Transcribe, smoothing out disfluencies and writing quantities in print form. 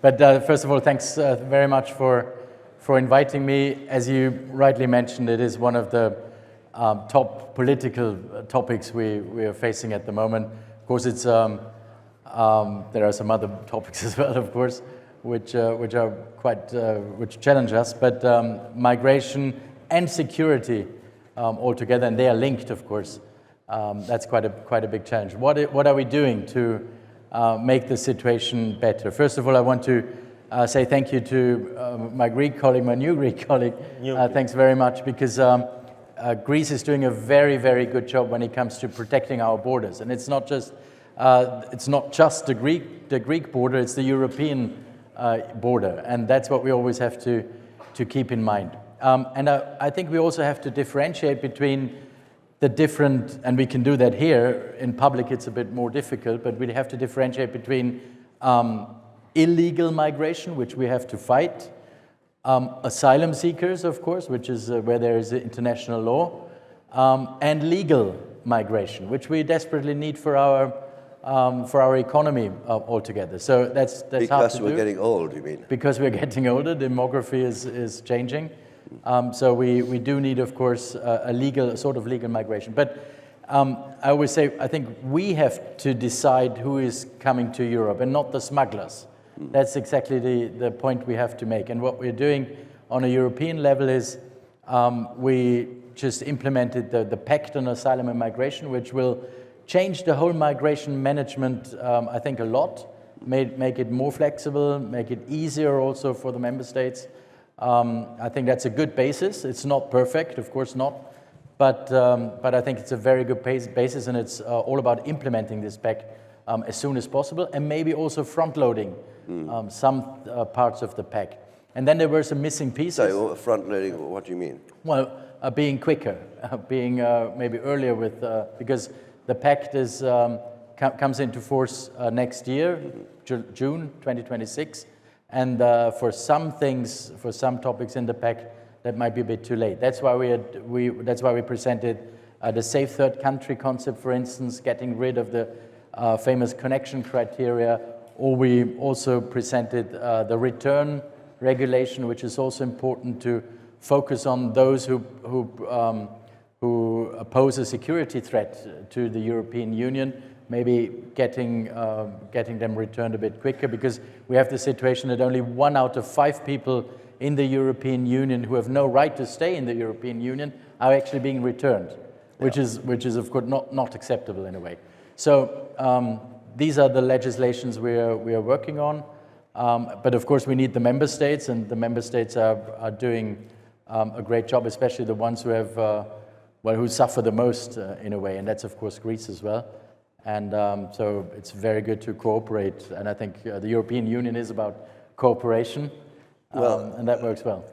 But first of all, thanks very much for inviting me. As you rightly mentioned, it is one of the top political topics we are facing at the moment. Of course, it's there are some other topics as well, of course, which are quite which challenge us. But migration and security altogether, and they are linked, of course. That's quite a big challenge. What are we doing to make the situation better? First of all, I want to say thank you to my Greek colleague, my new Greek colleague. Thanks very much, because Greece is doing a very, very good job when it comes to protecting our borders. And it's not just the Greek border; it's the European border, and that's what we always have to keep in mind. And I think we also have to differentiate between the different, and we can do that here. In public it's a bit more difficult, but we have to differentiate between illegal migration, which we have to fight, asylum seekers, of course, which is where there is international law, and legal migration, which we desperately need for our economy altogether. So that's because hard to do. We're getting old, you mean? Because we're getting older, demography is changing. So we do need, of course, a sort of legal migration. But I always say, I think we have to decide who is coming to Europe and not the smugglers. That's exactly the point we have to make. And what we're doing on a European level is we just implemented the Pact on Asylum and Migration, which will change the whole migration management, I think, a lot, make it more flexible, make it easier also for the member states. I think that's a good basis. It's not perfect, of course not, but I think it's a very good basis, and it's all about implementing this pact as soon as possible, and maybe also front-loading some parts of the pact. And then there were some missing pieces. So front-loading, what do you mean? Well, being quicker, being maybe earlier with, because the pact comes into force next year, June 2026. And for some things, for some topics in the pact, that might be a bit too late. That's why we presented the safe third country concept, for instance, getting rid of the famous connection criteria. Or we also presented the return regulation, which is also important to focus on those who pose a security threat to the European Union. Maybe getting them returned a bit quicker, because we have the situation that only 1 out of 5 people in the European Union who have no right to stay in the European Union are actually being returned, which is of course not acceptable in a way. So these are the legislations we are working on, but of course we need the member states, and the member states are doing a great job, especially the ones who have who suffer the most in a way, and that's of course Greece as well. And so it's very good to cooperate, and I think the European Union is about cooperation, and that works well.